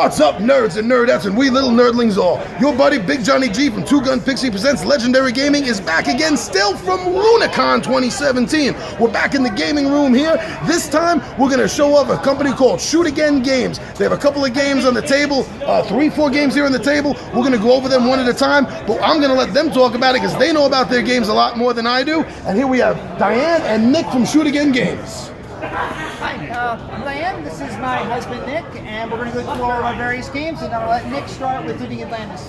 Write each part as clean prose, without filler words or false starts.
What's up, nerds and nerdettes and we little nerdlings all? Your buddy Big Johnny G from Two Gun Pixie Presents Legendary Gaming is back again, still from LunaCon 2017. We're back in the gaming room here. This time, we're going to show off a company called Shoot Again Games. They have a couple of games on the table, 3-4 games here on the table. We're going to go over them one at a time, but I'm going to let them talk about it because they know about their games a lot more than I do. And here we have Diane and Nick from Shoot Again Games. Hi, I'm Diane. This is my husband Nick, and we're going to go through all of our various games, and I'll let Nick start with Looting Atlantis.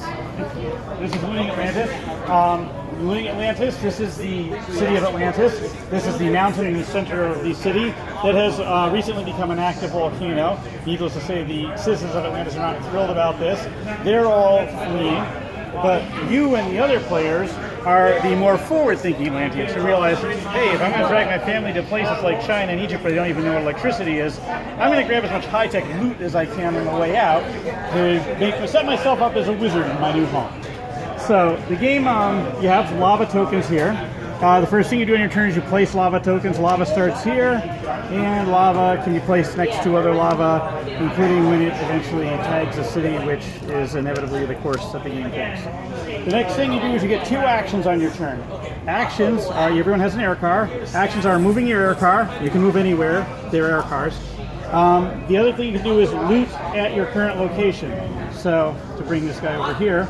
This is Looting Atlantis. Looting Atlantis, this is the city of Atlantis. This is the mountain in the center of the city that has recently become an active volcano. Needless to say, the citizens of Atlantis are not thrilled about this. They're all fleeing, but you and the other players are the more forward-thinking Atlanteans who realize, hey, if I'm going to drag my family to places like China and Egypt where they don't even know what electricity is, I'm going to grab as much high-tech loot as I can on the way out to set myself up as a wizard in my new home. So the game, you have lava tokens here. The first thing you do on your turn is you place lava tokens. Lava starts here, and lava can be placed next to other lava, including when it eventually tags a city, which is inevitably the course that the game takes. The next thing you do is you get 2 actions on your turn. Actions are, everyone has an air car. Actions are moving your air car. You can move anywhere. They're air cars. The other thing you can do is loot at your current location. So, to bring this guy over here,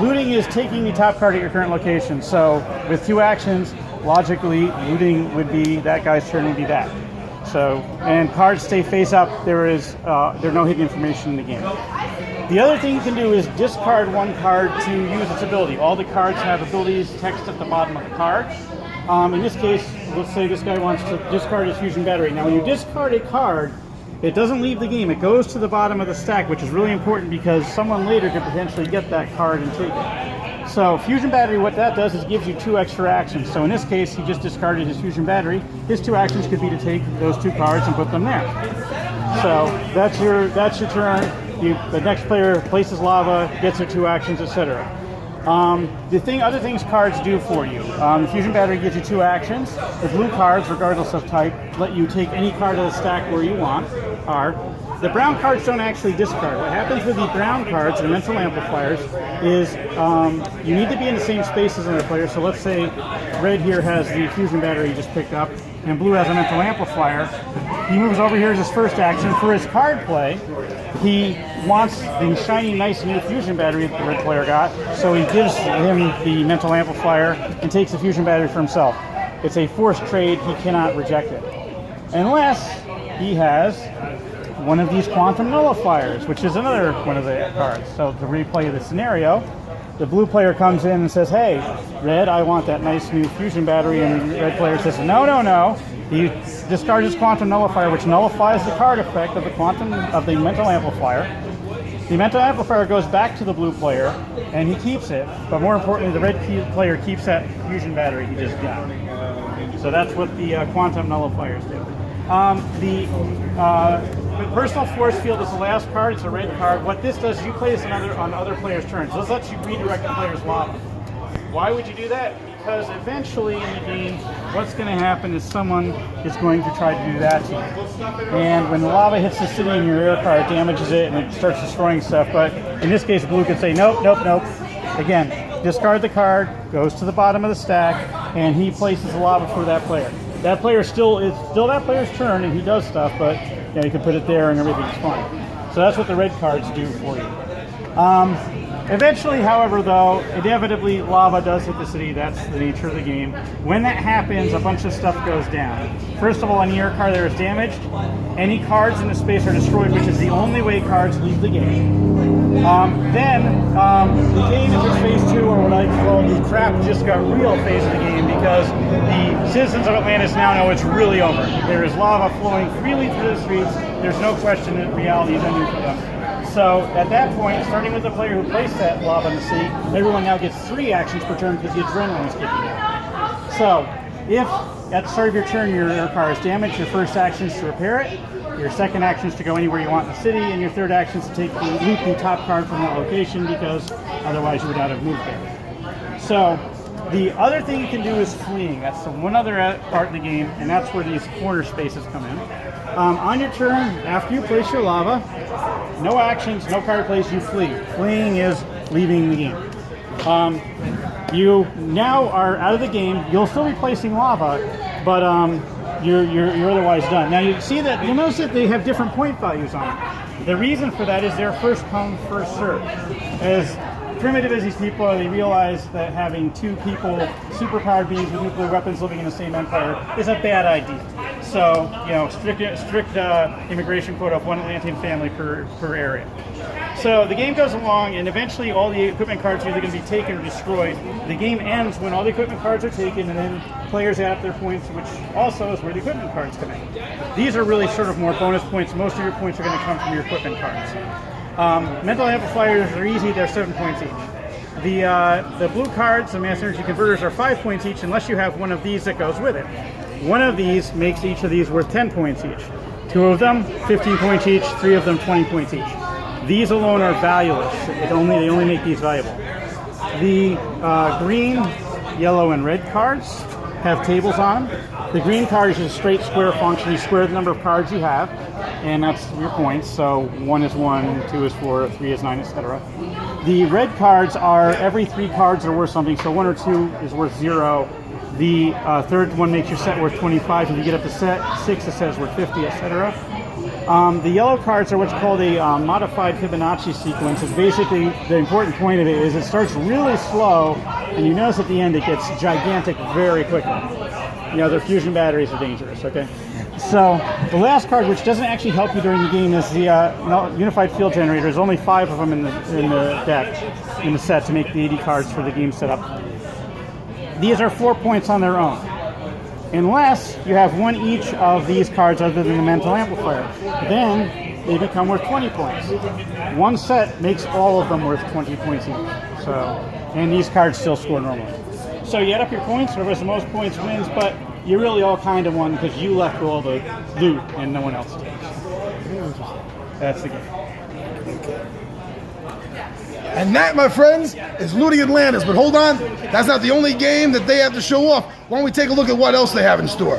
looting is taking the top card at your current location. So with 2 actions, logically, looting would be that guy's turn would be that. So, and cards stay face up. There's no hidden information in the game. The other thing you can do is discard 1 card to use its ability. All the cards have abilities text at the bottom of the card. In this case, let's say this guy wants to discard his fusion battery. Now, when you discard a card, it doesn't leave the game. It goes to the bottom of the stack, which is really important because someone later could potentially get that card and take it. So fusion battery, what that does is gives you 2 extra actions. So in this case, he just discarded his fusion battery. His 2 actions could be to take those 2 cards and put them there. So that's your turn. The next player places lava, gets their 2 actions, etc. Other things cards do for you. The fusion battery gives you 2 actions. The blue cards, regardless of type, let you take any card of the stack where you want. The brown cards don't actually discard. What happens with the brown cards, the mental amplifiers, is you need to be in the same space as another player. So let's say red here has the fusion battery you just picked up, and blue has a mental amplifier. He moves over here as his first action. For his card play, he wants the shiny, nice new fusion battery that the red player got, so he gives him the mental amplifier and takes the fusion battery for himself. It's a forced trade. He cannot reject it. Unless he has one of these quantum nullifiers, which is another one of the cards. So to replay the scenario, the blue player comes in and says, hey, red, I want that nice new fusion battery, and the red player says, no, no, no. He discards his quantum nullifier, which nullifies the card effect of the mental amplifier. The mental amplifier goes back to the blue player, and he keeps it. But more importantly, the red player keeps that fusion battery he just got. So that's what the quantum nullifiers do. The personal force field is the last card. It's a red card. What this does is you play this on other players' turns. This lets you redirect the player's lava. Why would you do that? Because eventually in the game, what's going to happen is someone is going to try to do that to you. And when the lava hits the city in your air car, it damages it and it starts destroying stuff. But in this case, blue could say, nope, nope, nope. Again, discard the card, goes to the bottom of the stack, and he places the lava for that player. That player is still that player's turn, and he does stuff, but you can put it there and everything's fine. So that's what the red cards do for you. Eventually, however, though, inevitably lava does hit the city. That's the nature of the game. When that happens, a bunch of stuff goes down. First of all, any air car there is damaged. Any cards in the space are destroyed, which is the only way cards leave the game. The game enters phase 2, or what I call the crap just got real phase of the game, because the citizens of Atlantis now know it's really over. There is lava flowing freely through the streets. There's no question that reality is ending for them. So at that point, starting with the player who placed that lava in the city, everyone now gets 3 actions per turn because the adrenaline is kicking in. So if at the start of your turn your air car is damaged, your first action is to repair it, your second action is to go anywhere you want in the city, and your third action is to take the top card from that location, because otherwise you would not have moved there. So the other thing you can do is fleeing. That's the one other part of the game, and that's where these corner spaces come in. On your turn, after you place your lava, no actions, no card plays, you flee. Fleeing is leaving the game. You now are out of the game. You'll still be placing lava, but you're otherwise done. Now you see that you'll notice that they have different point values on it. The reason for that is they're first come, first served. As primitive as these people are, they realize that having two people, superpowered beings with nuclear weapons living in the same empire is a bad idea. So, strict immigration quota of one Atlantean family per area. So the game goes along, and eventually all the equipment cards are either going to be taken or destroyed. The game ends when all the equipment cards are taken, and then players add up their points, which also is where the equipment cards come in. These are really sort of more bonus points. Most of your points are going to come from your equipment cards. Mental amplifiers are easy, they're 7 points each. The blue cards, the mass energy converters, are 5 points each unless you have one of these that goes with it. One of these makes each of these worth 10 points each. 2 of them, 15 points each, 3 of them, 20 points each. These alone are valueless. They only make these valuable. The green, yellow, and red cards have tables on them. The green card is a straight square function. You square the number of cards you have, and that's your points. So 1 is 1, 2 is 4, 3 is 9, etc. The red cards are every 3 cards are worth something. So 1 or 2 is worth 0. The third one makes your set worth 25. If you get up to set 6, the set is worth 50, etc. The yellow cards are what's called a modified Fibonacci sequence. It's basically, the important point of it is it starts really slow, and you notice at the end it gets gigantic very quickly. Their fusion batteries are dangerous, okay? So the last card, which doesn't actually help you during the game, is the Unified Field Generator. There's only 5 of them in the deck, in the set, to make the 80 cards for the game setup. These are 4 points on their own, unless you have one each of these cards other than the mental amplifier. Then they become worth 20 points. One set makes all of them worth 20 points each. And these cards still score normally. So you add up your points, whoever has the most points wins, but you really all kind of won because you left all the loot and no one else did. That's the game. And that, my friends, is Looting Atlantis. But hold on, that's not the only game that they have to show off. Why don't we take a look at what else they have in store?